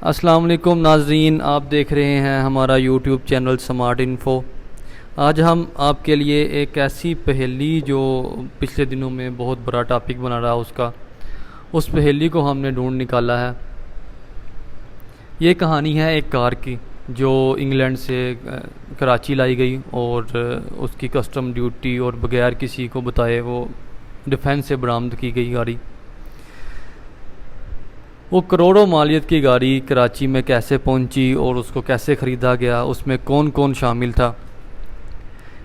السلام علیکم ناظرین، آپ دیکھ رہے ہیں ہمارا یوٹیوب چینل سمارٹ انفو۔ آج ہم آپ کے لیے ایک ایسی پہیلی جو پچھلے دنوں میں بہت بڑا ٹاپک بنا رہا اس پہیلی کو ہم نے ڈھونڈ نکالا ہے۔ یہ کہانی ہے ایک کار کی جو انگلینڈ سے کراچی لائی گئی اور اس کی کسٹم ڈیوٹی اور بغیر کسی کو بتائے وہ ڈیفنس سے برآمد کی گئی گاڑی۔ وہ کروڑوں مالیت کی گاڑی کراچی میں کیسے پہنچی اور اس کو کیسے خریدا گیا، اس میں کون کون شامل تھا،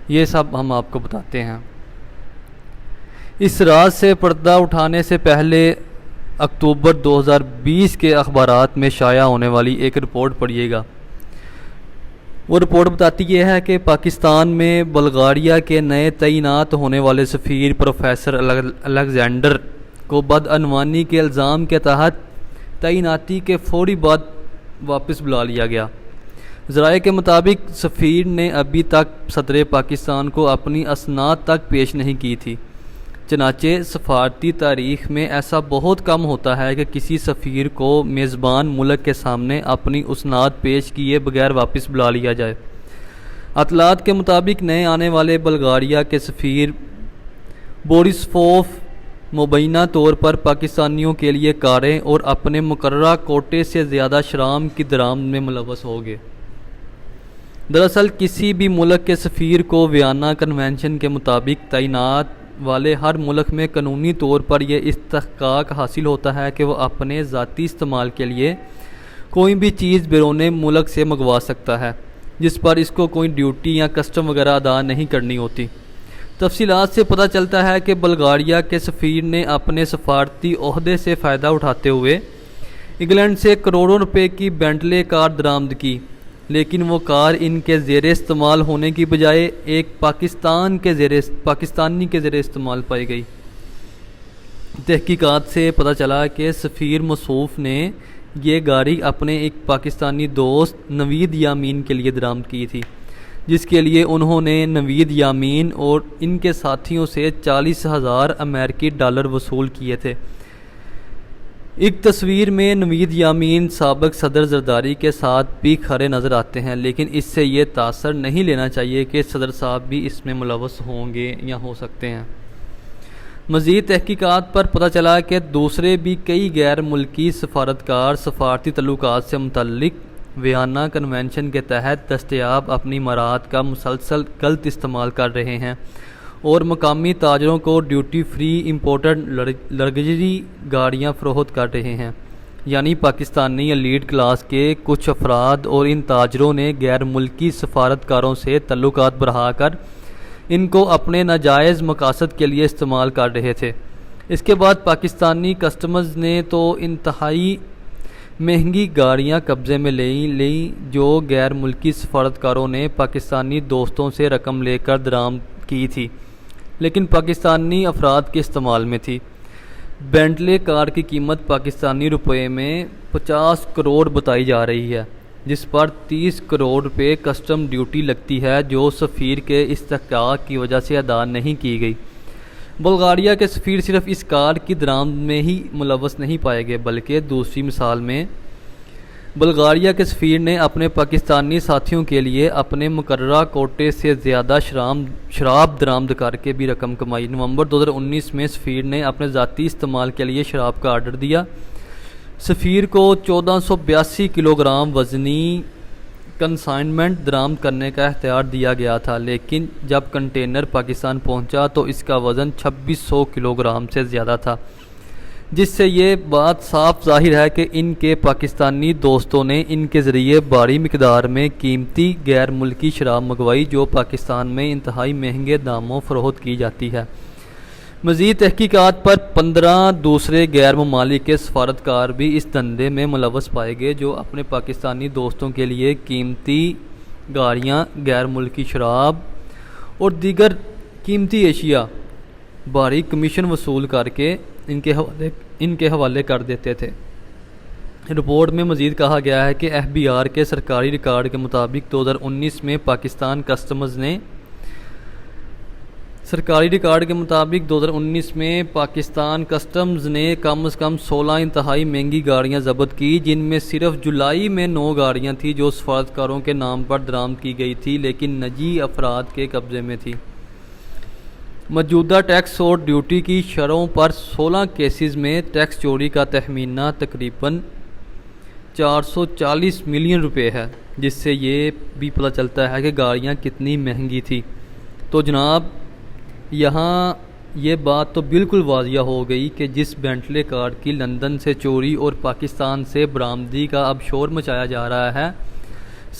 یہ سب ہم آپ کو بتاتے ہیں۔ اس راز سے پردہ اٹھانے سے پہلے اکتوبر 2020 کے اخبارات میں شائع ہونے والی ایک رپورٹ پڑھیے گا۔ وہ رپورٹ بتاتی یہ ہے کہ پاکستان میں بلغاریہ کے نئے تعینات ہونے والے سفیر پروفیسر الیگزینڈر کو بدعنوانی کے الزام کے تحت تعیناتی کے فوری بعد واپس بلا لیا گیا۔ ذرائع کے مطابق سفیر نے ابھی تک صدر پاکستان کو اپنی اسناد تک پیش نہیں کی تھی۔ چنانچہ سفارتی تاریخ میں ایسا بہت کم ہوتا ہے کہ کسی سفیر کو میزبان ملک کے سامنے اپنی اسناد پیش کیے بغیر واپس بلا لیا جائے۔ اطلاعات کے مطابق نئے آنے والے بلغاریہ کے سفیر بورسفوف مبینہ طور پر پاکستانیوں کے لیے کاریں اور اپنے مقررہ کوٹے سے زیادہ شراب کی درآمد میں ملوث ہو گئے۔ دراصل کسی بھی ملک کے سفیر کو ویانا کنونشن کے مطابق تعینات والے ہر ملک میں قانونی طور پر یہ استحقاق حاصل ہوتا ہے کہ وہ اپنے ذاتی استعمال کے لیے کوئی بھی چیز بیرون ملک سے منگوا سکتا ہے جس پر اس کو کوئی ڈیوٹی یا کسٹم وغیرہ ادا نہیں کرنی ہوتی۔ تفصیلات سے پتہ چلتا ہے کہ بلغاریہ کے سفیر نے اپنے سفارتی عہدے سے فائدہ اٹھاتے ہوئے انگلینڈ سے کروڑوں روپے کی بینٹلے کار درآمد کی، لیکن وہ کار ان کے زیر استعمال ہونے کی بجائے ایک پاکستانی کے زیر استعمال پائی گئی۔ تحقیقات سے پتہ چلا کہ سفیر موصوف نے یہ گاڑی اپنے ایک پاکستانی دوست نوید یامین کے لیے درآمد کی تھی، جس کے لیے انہوں نے نوید یامین اور ان کے ساتھیوں سے 40,000 امریکی ڈالر وصول کیے تھے۔ ایک تصویر میں نوید یامین سابق صدر زرداری کے ساتھ بھی کھڑے نظر آتے ہیں، لیکن اس سے یہ تاثر نہیں لینا چاہیے کہ صدر صاحب بھی اس میں ملوث ہوں گے یا ہو سکتے ہیں۔ مزید تحقیقات پر پتہ چلا کہ دوسرے بھی کئی غیر ملکی سفارتکار سفارتی تعلقات سے متعلق ویانا کنونشن کے تحت دستیاب اپنی مہارات کا مسلسل غلط استعمال کر رہے ہیں اور مقامی تاجروں کو ڈیوٹی فری امپورٹڈ لگژری گاڑیاں فروخت کر رہے ہیں۔ یعنی پاکستانی ایلیٹ کلاس کے کچھ افراد اور ان تاجروں نے غیر ملکی سفارتکاروں سے تعلقات بڑھا کر ان کو اپنے ناجائز مقاصد کے لیے استعمال کر رہے تھے۔ اس کے بعد پاکستانی کسٹمز نے تو انتہائی مہنگی گاڑیاں قبضے میں لیں جو غیر ملکی سفارتکاروں نے پاکستانی دوستوں سے رقم لے کر درآمد کی تھی، لیکن پاکستانی افراد کے استعمال میں تھی۔ بینٹلے کار کی قیمت پاکستانی روپے میں 50 کروڑ بتائی جا رہی ہے، جس پر 30 کروڑ روپے کسٹم ڈیوٹی لگتی ہے جو سفیر کے استحقاق کی وجہ سے ادا نہیں کی گئی۔ بلغاریہ کے سفیر صرف اس کار کی درآمد میں ہی ملوث نہیں پائے گئے، بلکہ دوسری مثال میں بلغاریہ کے سفیر نے اپنے پاکستانی ساتھیوں کے لیے اپنے مقررہ کوٹے سے زیادہ شراب درآمد کر کے بھی رقم کمائی۔ نومبر 2019 میں سفیر نے اپنے ذاتی استعمال کے لیے شراب کا آرڈر دیا۔ سفیر کو 1482 کلو گرام وزنی کنسائنمنٹ درآمد کرنے کا اختیار دیا گیا تھا، لیکن جب کنٹینر پاکستان پہنچا تو اس کا وزن 2600 کلو گرام سے زیادہ تھا، جس سے یہ بات صاف ظاہر ہے کہ ان کے پاکستانی دوستوں نے ان کے ذریعے بڑی مقدار میں قیمتی غیر ملکی شراب منگوائی جو پاکستان میں انتہائی مہنگے داموں فروخت کی جاتی ہے۔ مزید تحقیقات پر 15 دوسرے غیر ممالک کے سفارتکار بھی اس دھندے میں ملوث پائے گئے جو اپنے پاکستانی دوستوں کے لیے قیمتی گاڑیاں، غیر ملکی شراب اور دیگر قیمتی اشیاء بھاری کمیشن وصول کر کے ان کے حوالے کر دیتے تھے۔ رپورٹ میں مزید کہا گیا ہے کہ ایف بی آر کے سرکاری ریکارڈ کے مطابق 2019 میں پاکستان کسٹمز نے سرکاری ریکارڈ کے مطابق 2019 میں پاکستان کسٹمز نے کم از کم 16 انتہائی مہنگی گاڑیاں ضبط کی، جن میں صرف جولائی میں 9 گاڑیاں تھیں جو سفارتکاروں کے نام پر درآمد کی گئی تھی لیکن نجی افراد کے قبضے میں تھی۔ موجودہ ٹیکس اور ڈیوٹی کی شرحوں پر 16 کیسز میں ٹیکس چوری کا تخمینہ تقریباً 440 ملین روپے ہے، جس سے یہ بھی پتہ چلتا ہے کہ گاڑیاں کتنی مہنگی تھی۔ تو جناب یہاں یہ بات تو بالکل واضح ہو گئی کہ جس بینٹلے کار کی لندن سے چوری اور پاکستان سے برآمدی کا اب شور مچایا جا رہا ہے،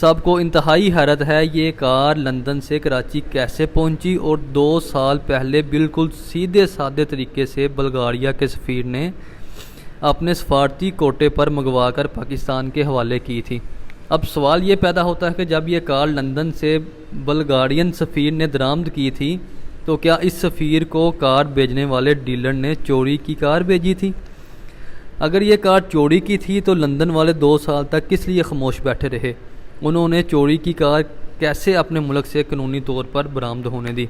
سب کو انتہائی حیرت ہے یہ کار لندن سے کراچی کیسے پہنچی اور 2 سال پہلے بالکل سیدھے سادے طریقے سے بلغاریہ کے سفیر نے اپنے سفارتی کوٹے پر منگوا کر پاکستان کے حوالے کی تھی۔ اب سوال یہ پیدا ہوتا ہے کہ جب یہ کار لندن سے بلغارین سفیر نے درآمد کی تھی تو کیا اس سفیر کو کار بھیجنے والے ڈیلر نے چوری کی کار بھیجی تھی؟ اگر یہ کار چوری کی تھی تو لندن والے 2 سال تک کس لیے خاموش بیٹھے رہے؟ انہوں نے چوری کی کار کیسے اپنے ملک سے قانونی طور پر برآمد ہونے دی؟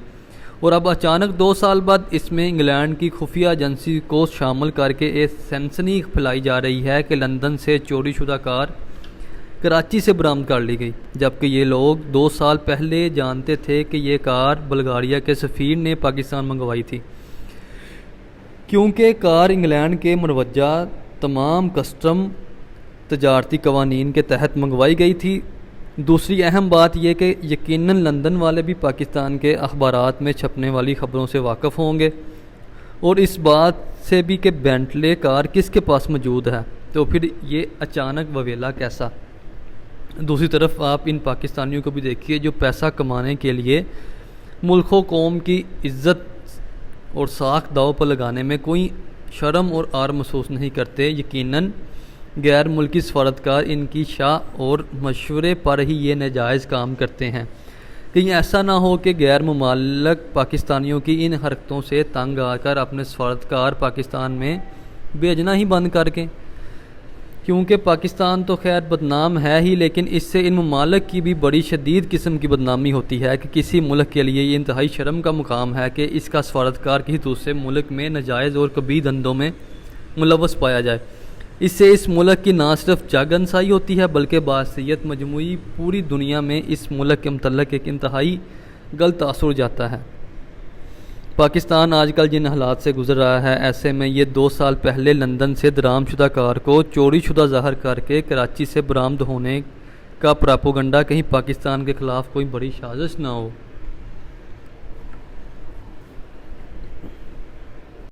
اور اب اچانک 2 سال بعد اس میں انگلینڈ کی خفیہ ایجنسی کو شامل کر کے ایک سنسنی پھیلائی جا رہی ہے کہ لندن سے چوری شدہ کار کراچی سے برآمد کر لی گئی، جبکہ یہ لوگ 2 سال پہلے جانتے تھے کہ یہ کار بلغاریہ کے سفیر نے پاکستان منگوائی تھی، کیونکہ کار انگلینڈ کے مروجہ تمام کسٹم تجارتی قوانین کے تحت منگوائی گئی تھی۔ دوسری اہم بات یہ کہ یقیناً لندن والے بھی پاکستان کے اخبارات میں چھپنے والی خبروں سے واقف ہوں گے اور اس بات سے بھی کہ بینٹلے کار کس کے پاس موجود ہے، تو پھر یہ اچانک وویلا کیسا؟ دوسری طرف آپ ان پاکستانیوں کو بھی دیکھیے جو پیسہ کمانے کے لیے ملک و قوم کی عزت اور ساکھ داؤ پر لگانے میں کوئی شرم اور عار محسوس نہیں کرتے۔ یقیناً غیر ملکی سفارتکار ان کی شاہ اور مشورے پر ہی یہ ناجائز کام کرتے ہیں۔ کہیں ایسا نہ ہو کہ غیر ممالک پاکستانیوں کی ان حرکتوں سے تنگ آ کر اپنے سفارتکار پاکستان میں بھیجنا ہی بند کر کے، کیونکہ پاکستان تو خیر بدنام ہے ہی، لیکن اس سے ان ممالک کی بھی بڑی شدید قسم کی بدنامی ہوتی ہے کہ کسی ملک کے لیے یہ انتہائی شرم کا مقام ہے کہ اس کا سفارتکار کسی دوسرے ملک میں ناجائز اور کبھی دھندوں میں ملوث پایا جائے۔ اس سے اس ملک کی نہ صرف جگ انسائی ہوتی ہے بلکہ باحثیت مجموعی پوری دنیا میں اس ملک کے متعلق ایک انتہائی غلط تاثر جاتا ہے۔ پاکستان آج کل جن حالات سے گزر رہا ہے، ایسے میں یہ 2 سال پہلے لندن سے درآمد شدہ کار کو چوری شدہ ظاہر کر کے کراچی سے برآمد ہونے کا پراپوگنڈا کہیں پاکستان کے خلاف کوئی بڑی سازش نہ ہو۔